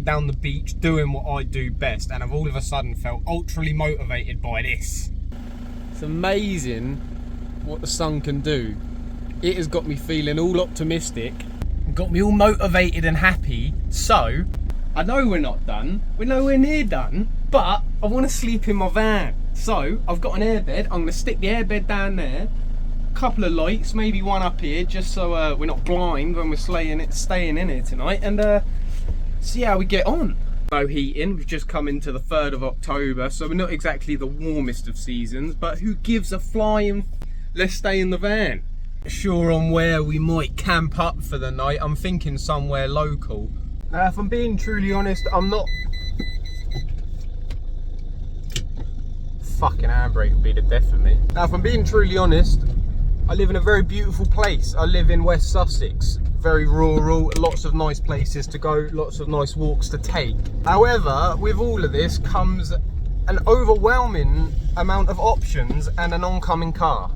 Down the beach doing what I do best, and I've all of a sudden felt ultra motivated by this. It's amazing what the sun can do. It has got me feeling all optimistic, got me all motivated and happy. So I know we're not done, we're nowhere near done, but I want to sleep in my van. So I've got an airbed. I'm going to stick the airbed down there, a couple of lights, maybe one up here, just so we're not blind when we're staying in here tonight, and see how we get on. No heating, we've just come into the 3rd of October, so we're not exactly the warmest of seasons, but who gives a flying let's stay in the van. Sure on where we might camp up for the night. I'm thinking somewhere local. Now if I'm being truly honest, I'm not... Fucking handbrake would be the death of me. Now if I'm being truly honest, I live in a very beautiful place. I live in West Sussex. Very rural, lots of nice places to go, lots of nice walks to take. However, with all of this comes an overwhelming amount of options and an oncoming car.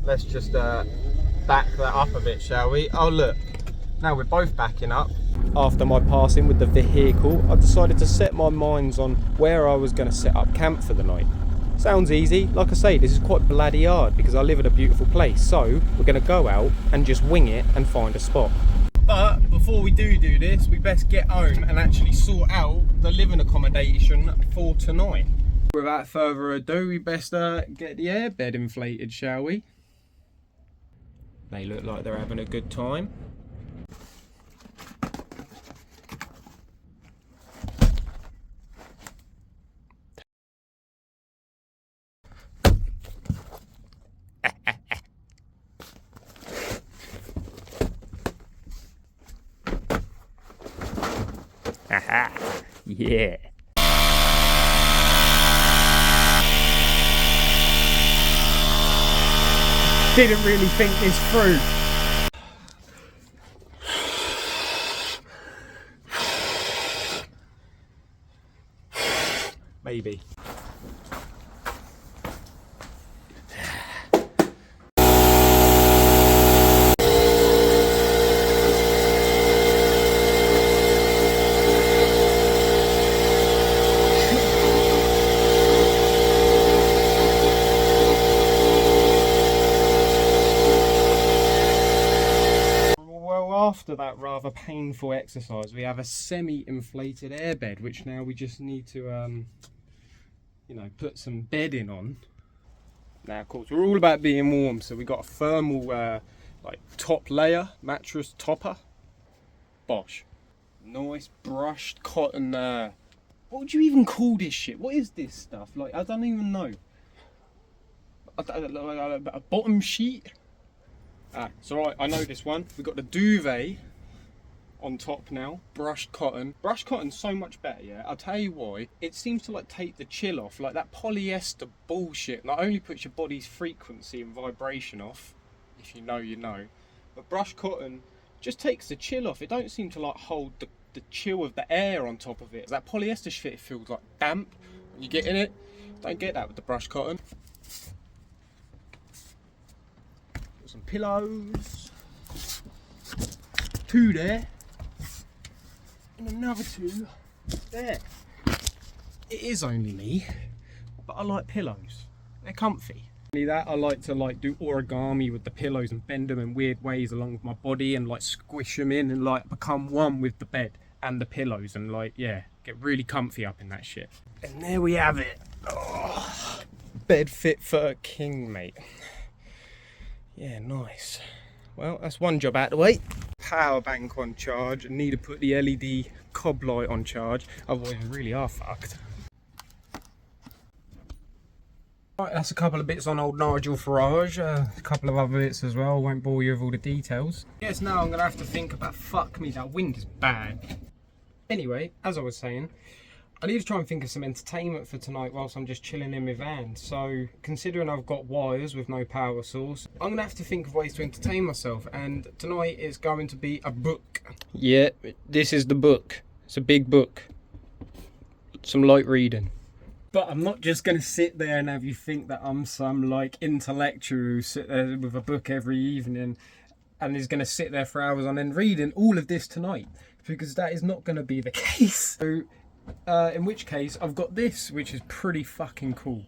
Let's just back that up a bit, shall we? Oh look, now we're both backing up. After my passing with the vehicle, I decided to set my minds on where I was going to set up camp for the night. Sounds easy. Like I say, this is quite bloody hard because I live in a beautiful place. So we're going to go out and just wing it and find a spot. But before we do this, we best get home and actually sort out the living accommodation for tonight. Without further ado, we best get the airbed inflated, shall we? They look like they're having a good time. Haha, yeah. Didn't really think this through. Maybe. After that rather painful exercise, we have a semi-inflated airbed, which now we just need to, you know, put some bedding on. Now, of course, we're all about being warm, so we got a thermal, like top layer mattress topper. Bosh. Nice brushed cotton. What would you even call this shit? What is this stuff? Like, I don't even know. A bottom sheet. It's alright, I know this one. We've got the duvet on top now, brushed cotton. Brushed cotton's so much better, yeah? I'll tell you why. It seems to like take the chill off. Like that polyester bullshit not only puts your body's frequency and vibration off, if you know, you know, but brushed cotton just takes the chill off. It don't seem to like hold the chill of the air on top of it. That polyester shit feels like damp when you get in it. Don't get that with the brushed cotton. Some pillows, 2 there, and another 2 there. It is only me, but I like pillows. They're comfy. Only that, I like to do origami with the pillows and bend them in weird ways along my body and like squish them in and like become one with the bed and the pillows and like, yeah, get really comfy up in that shit. And there we have it. Oh, bed fit for a king, mate. Yeah, nice. Well, that's one job out of the way. Power bank on charge. I need to put the LED cob light on charge, otherwise we really are fucked. Right, that's a couple of bits on old Nigel Farage, a couple of other bits as well. I won't bore you with all the details. Yes, now I'm going to have to think about, fuck me, that wind is bad. Anyway, as I was saying, I need to try and think of some entertainment for tonight whilst I'm just chilling in my van. So, considering I've got wires with no power source, I'm going to have to think of ways to entertain myself. And tonight is going to be a book. Yeah, this is the book. It's a big book. Some light reading. But I'm not just going to sit there and have you think that I'm some like intellectual who sit there with a book every evening and is going to sit there for hours on end reading all of this tonight, because that is not going to be the case. So, in which case, I've got this, which is pretty fucking cool.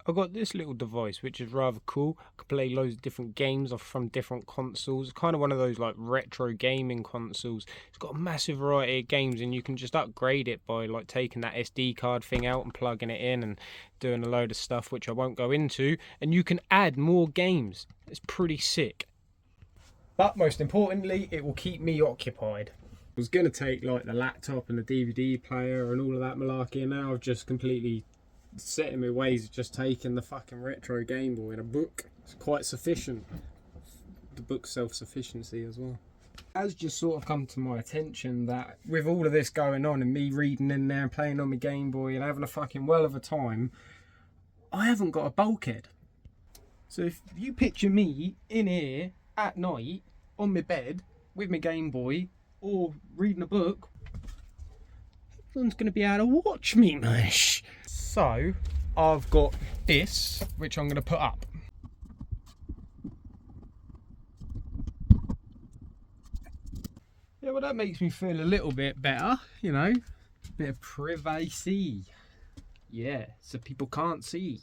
I've got this little device, which is rather cool. I can play loads of different games off from different consoles. It's kind of one of those like retro gaming consoles. It's got a massive variety of games, and you can just upgrade it by like taking that SD card thing out and plugging it in and doing a load of stuff, which I won't go into. And you can add more games. It's pretty sick. But most importantly, it will keep me occupied. I was going to take like the laptop and the DVD player and all of that malarkey, and now I've just completely set in my ways of just taking the fucking retro Game Boy and a book. It's quite sufficient. The book's self-sufficiency as well. It has just sort of come to my attention that with all of this going on and me reading in there and playing on my Game Boy and having a fucking well of a time, I haven't got a bulkhead. So if you picture me in here at night on my bed with my Game Boy or reading a book, everyone's going to be able to watch me, mush. So I've got this, which I'm going to put up. Yeah, well, that makes me feel a little bit better, you know, a bit of privacy. Yeah, so people can't see.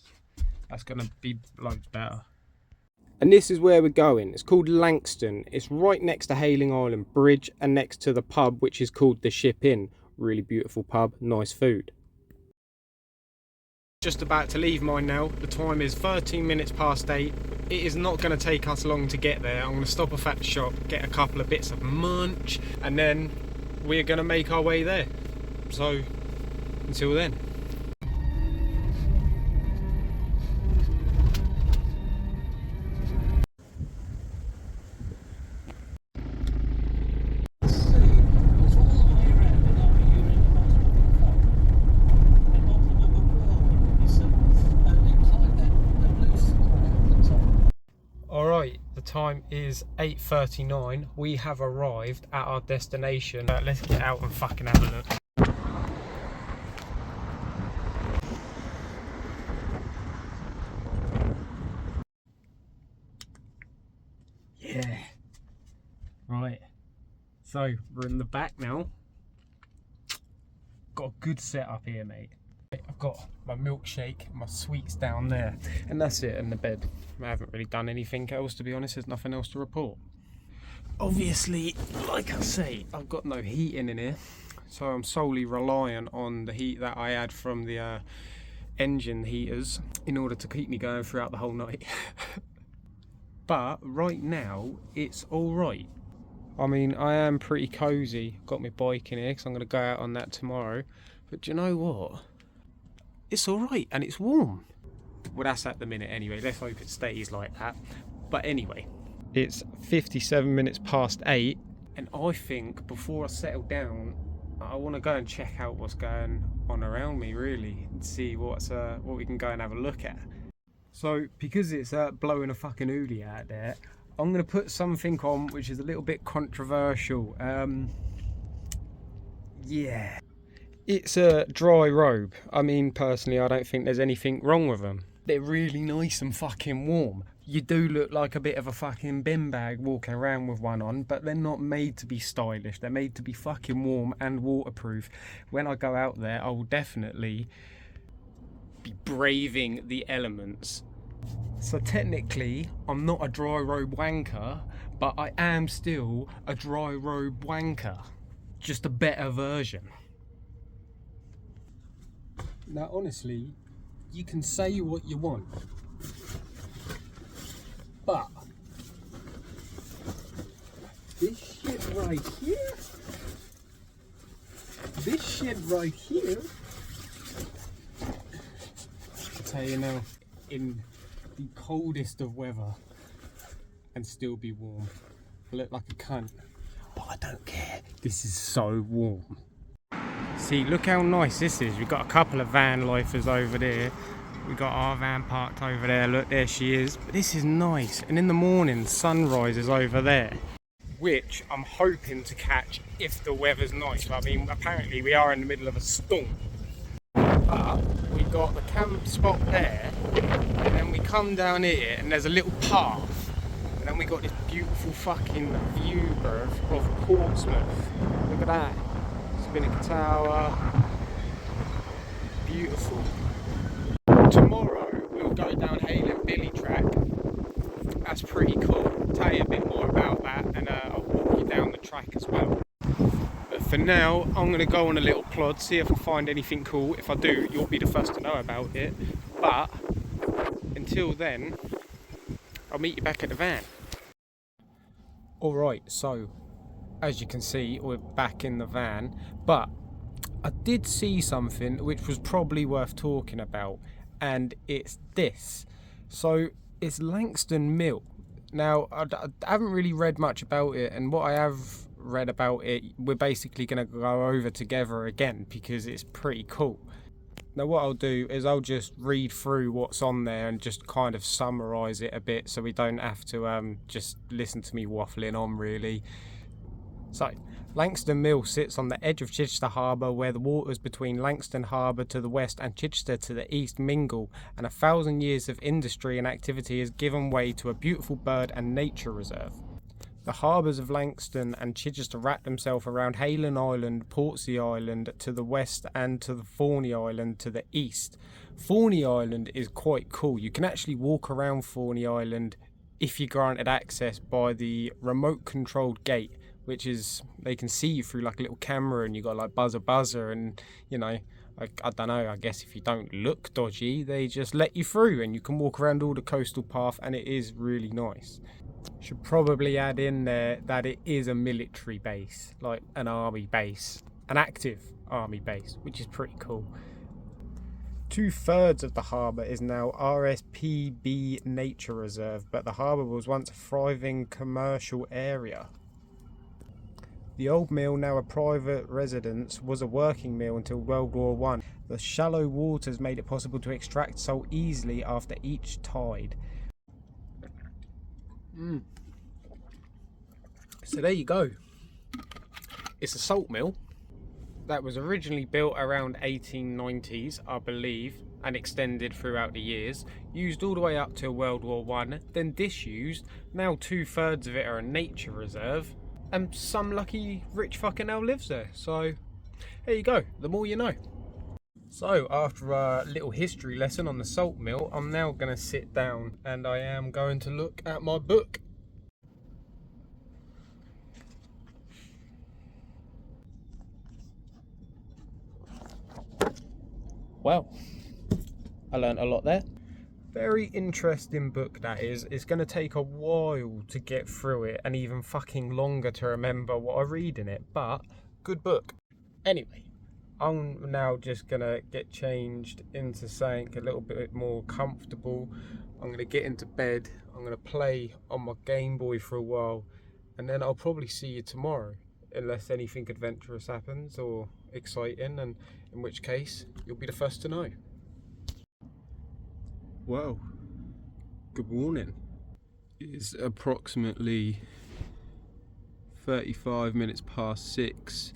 That's going to be loads better. And this is where we're going. It's called Langston. It's right next to Hayling Island Bridge and next to the pub, which is called the Ship Inn. Really beautiful pub, nice food. Just about to leave mine now. The time is 13 minutes past 8. It is not going to take us long to get there. I'm going to stop off at the shop, get a couple of bits of munch, and then we're going to make our way there. So, until then. The time is 8:39. We have arrived at our destination. Let's get out and fucking have a look. Yeah. Right. So we're in the back now. Got a good setup here, mate. I've got my milkshake, my sweets down there, and that's it in the bed. I haven't really done anything else, to be honest. There's nothing else to report. Obviously, like I say, I've got no heating in here, so I'm solely reliant on the heat that I had from the engine heaters in order to keep me going throughout the whole night. But right now, it's all right. I mean, I am pretty cozy. Got my bike in here because I'm going to go out on that tomorrow. But do you know what? It's alright and it's warm. Well, that's at the minute anyway. Let's hope it stays like that. But anyway, it's 57 minutes past 8, and I think before I settle down, I want to go and check out what's going on around me, really, and see what we can go and have a look at. So, because it's blowing a fucking oodie out there, I'm going to put something on which is a little bit controversial. Yeah. It's a dry robe. I mean, personally, I don't think there's anything wrong with them. They're really nice and fucking warm. You do look like a bit of a fucking bin bag walking around with one on, but they're not made to be stylish. They're made to be fucking warm and waterproof. When I go out there, I will definitely be braving the elements. So technically, I'm not a dry robe wanker, but I am still a dry robe wanker. Just a better version. Now, honestly, you can say what you want, but this shit right here, I'll tell you now, in the coldest of weather and still be warm. I look like a cunt, but I don't care. This is so warm. See, look how nice this is. We've got a couple of van lifers over there. We've got our van parked over there. Look, there she is. But this is nice. And in the morning, sunrise is over there, which I'm hoping to catch if the weather's nice. I mean, apparently we are in the middle of a storm. But we got the camp spot there, and then we come down here and there's a little path, and then we got this beautiful fucking view, bro, of Portsmouth. Look at that. Spinnaker Tower. Beautiful. Tomorrow we'll go down Hale and Billy track. That's pretty cool. I'll tell you a bit more about that, and I'll walk you down the track as well. But for now, I'm going to go on a little plod, see if I find anything cool. If I do, you'll be the first to know about it. But until then, I'll meet you back at the van. Alright, so as you can see, we're back in the van, but I did see something which was probably worth talking about, and it's this. So it's Langston Mill. Now, I haven't really read much about it, and what I have read about it, we're basically going to go over together again because it's pretty cool. Now what I'll do is I'll just read through what's on there and just kind of summarise it a bit so we don't have to just listen to me waffling on really. So, Langston Mill sits on the edge of Chichester Harbour, where the waters between Langston Harbour to the west and Chichester to the east mingle, and 1,000 years of industry and activity has given way to a beautiful bird and nature reserve. The harbours of Langston and Chichester wrap themselves around Haylen Island, Portsea Island to the west, and to the Thorney Island to the east. Thorney Island is quite cool. You can actually walk around Thorney Island if you're granted access by the remote controlled gate, which is, they can see you through like a little camera, and you got like buzzer, and you know, I don't know, I guess if you don't look dodgy, they just let you through and you can walk around all the coastal path, and it is really nice. Should probably add in there that it is a military base, like an army base, an active army base, which is pretty cool. 2/3 of the harbour is now RSPB Nature Reserve, but the harbour was once a thriving commercial area. The old mill, now a private residence, was a working mill until World War I. The shallow waters made it possible to extract salt easily after each tide. So there you go. It's a salt mill that was originally built around 1890s, I believe, and extended throughout the years, used all the way up till World War I, then disused. Now 2/3 of it are a nature reserve, and some lucky rich fucking now lives there. So there you go, the more you know. So after a little history lesson on the salt mill, I'm now going to sit down and I am going to look at my book. Well, I learnt a lot there. Very interesting book that is. It's going to take a while to get through it, and even fucking longer to remember what I read in it, but good book. Anyway, I'm now just going to get changed into something a little bit more comfortable. I'm going to get into bed. I'm going to play on my Game Boy for a while, and then I'll probably see you tomorrow, unless anything adventurous happens or exciting, and in which case you'll be the first to know. Well, good morning. It's approximately 35 minutes past 6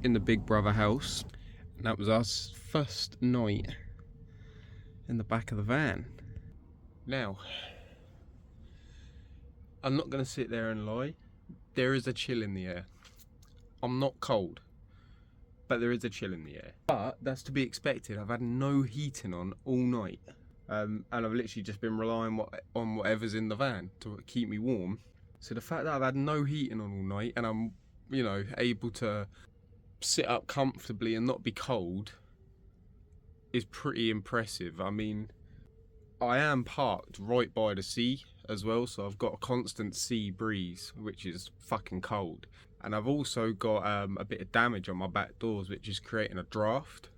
in the Big Brother house, and that was our first night in the back of the van. Now, I'm not going to sit there and lie. There is a chill in the air. I'm not cold, but there is a chill in the air. But that's to be expected. I've had no heating on all night. And I've literally just been relying on whatever's in the van to keep me warm. So the fact that I've had no heating on all night and I'm, you know, able to sit up comfortably and not be cold is pretty impressive. I mean, I am parked right by the sea as well, so I've got a constant sea breeze, which is fucking cold. And I've also got a bit of damage on my back doors, which is creating a draft.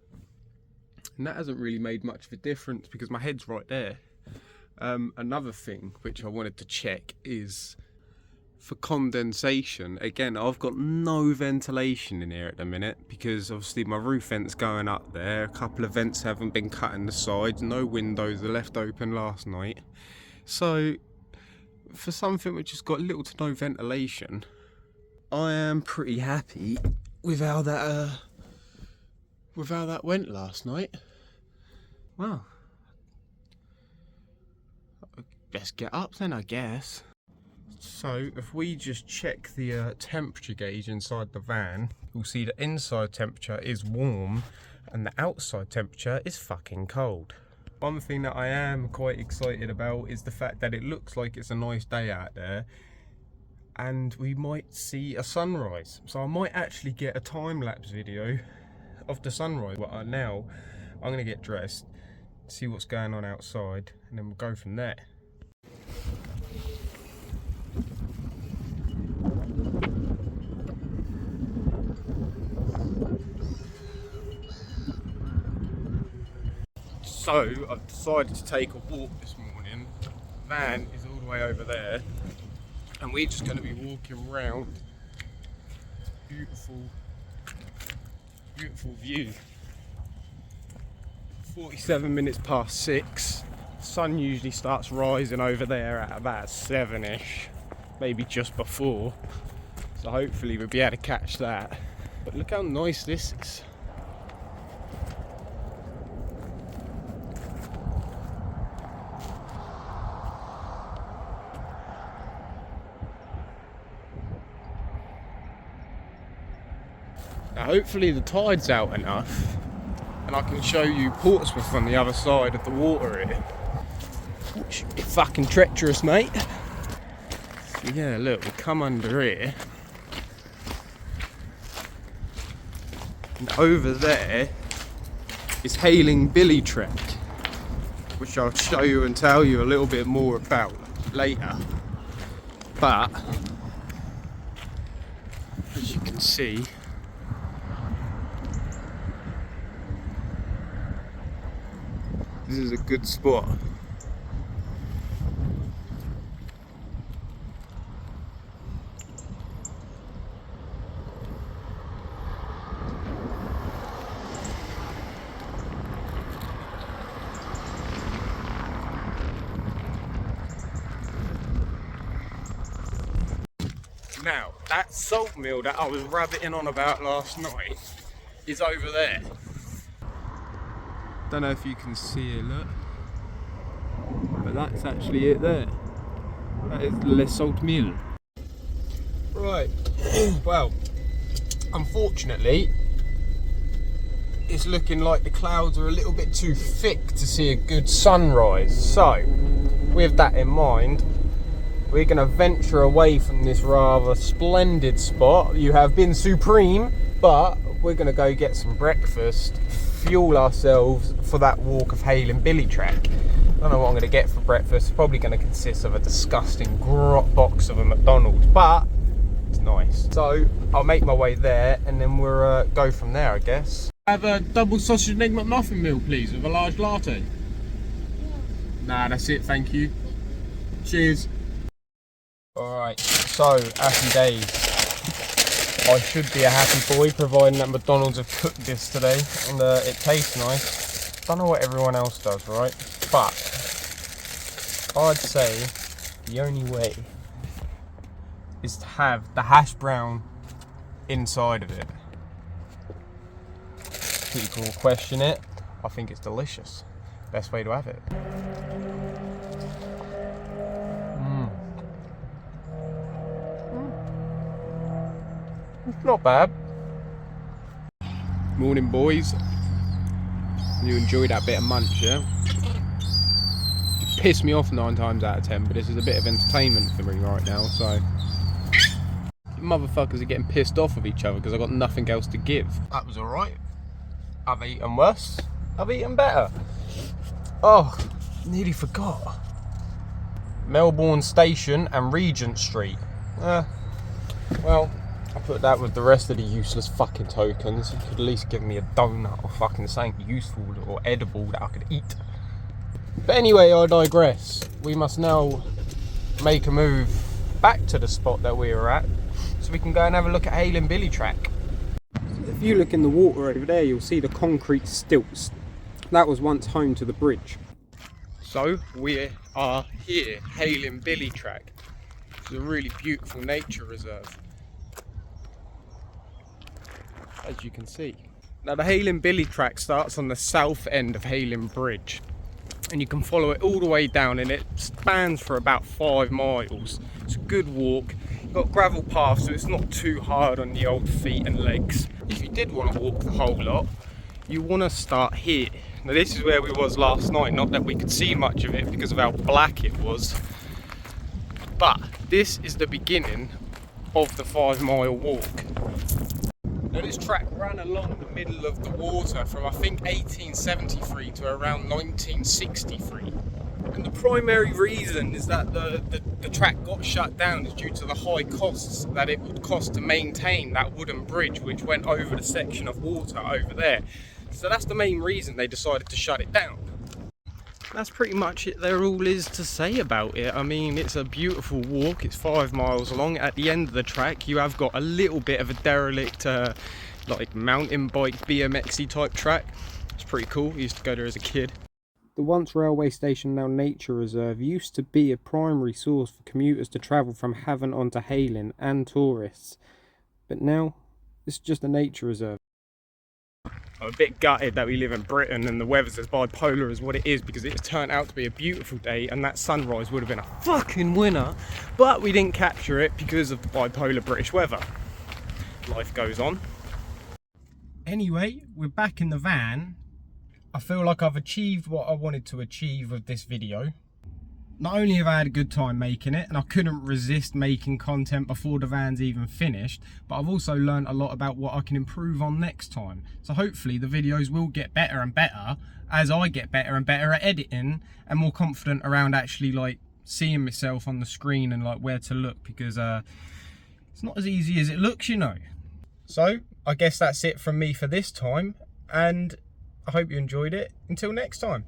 And that hasn't really made much of a difference because my head's right there. Another thing which I wanted to check is for condensation. Again, I've got no ventilation in here at the minute because obviously my roof vent's going up there. A couple of vents haven't been cut in the sides. No windows are left open last night. So for something which has got little to no ventilation, I am pretty happy with how that went last night. Well, let's get up then, I guess. So if we just check the temperature gauge inside the van, we'll see the inside temperature is warm and the outside temperature is fucking cold. One thing that I am quite excited about is the fact that it looks like it's a nice day out there and we might see a sunrise. So I might actually get a time-lapse video of the sunrise. But now I'm gonna get dressed, see what's going on outside, and then we'll go from there. So I've decided to take a walk this morning. The van is all the way over there and we're just going to be walking around. Beautiful view. 47 minutes past 6. The sun usually starts rising over there at about 7ish, maybe just before, so hopefully we'll be able to catch that. But look how nice this is. Now hopefully the tide's out enough and I can show you Portsmouth on the other side of the water here. Which is fucking treacherous, mate. So yeah, look, we come under here. And over there is Hailing Billy Trek, which I'll show you and tell you a little bit more about later. But as you can see, this is a good spot. Now, that salt mill that I was rabbiting on about last night is over there. Don't know if you can see it, look. But that's actually it there. That is Le Salt Mill. Right, well, unfortunately, it's looking like the clouds are a little bit too thick to see a good sunrise. So, with that in mind, we're going to venture away from this rather splendid spot. You have been supreme, but we're going to go get some breakfast, fuel ourselves for that walk of Hailing Billy Trek. I don't know what I'm going to get for breakfast. It's probably going to consist of a disgusting grot box of a McDonald's, but it's nice. So I'll make my way there and then we'll go from there, I guess. Have a double sausage and egg McMuffin meal, please, with a large latte. Yeah. Nah, that's it, thank you. Cheers. Alright, so happy days. I should be a happy boy, providing that McDonald's have cooked this today and it tastes nice. Don't know what everyone else does, right? But I'd say the only way is to have the hash brown inside of it. People will question it. I think it's delicious. Best way to have it. Not bad. Morning, boys. You enjoyed that bit of munch, yeah? It pissed me off 9 times out of 10, but this is a bit of entertainment for me right now, so you motherfuckers are getting pissed off with each other because I've got nothing else to give. That was alright. I've eaten worse. I've eaten better. Oh, nearly forgot. Melbourne Station and Regent Street. Well, I put that with the rest of the useless fucking tokens. You could at least give me a donut or fucking something useful or edible that I could eat. But anyway, I digress. We must now make a move back to the spot that we were at so we can go and have a look at Hailing Billy Trek. If you look in the water over there, you'll see the concrete stilts. That was once home to the bridge. So we are here, Hailing Billy Trek. It's a really beautiful nature reserve, as you can see. Now the Hayling Billy track starts on the south end of Hayling Bridge, and you can follow it all the way down, and it spans for about 5 miles. It's a good walk. You've got gravel paths, so it's not too hard on the old feet and legs. If you did want to walk the whole lot, you want to start here. Now this is where we was last night, not that we could see much of it because of how black it was, but this is the beginning of the 5-mile walk. Now this track ran along the middle of the water from I think 1873 to around 1963. And the primary reason is that the track got shut down is due to the high costs that it would cost to maintain that wooden bridge which went over the section of water over there. So that's the main reason they decided to shut it down. That's pretty much it there all is to say about it. I mean, it's a beautiful walk. It's 5 miles long. At the end of the track you have got a little bit of a derelict like mountain bike BMX-y type track. It's pretty cool. I used to go there as a kid. The once railway station, now nature reserve, used to be a primary source for commuters to travel from Havant onto Hayling and tourists, but now it's just a nature reserve. I'm a bit gutted that we live in Britain and the weather's as bipolar as what it is, because it turned out to be a beautiful day and that sunrise would have been a fucking winner, but we didn't capture it because of the bipolar British weather. Life goes on. Anyway, we're back in the van. I feel like I've achieved what I wanted to achieve with this video. Not only have I had a good time making it, and I couldn't resist making content before the van's even finished, but I've also learned a lot about what I can improve on next time. So hopefully the videos will get better and better as I get better and better at editing and more confident around actually like seeing myself on the screen and like where to look, because it's not as easy as it looks, you know. So I guess that's it from me for this time, and I hope you enjoyed it. Until next time.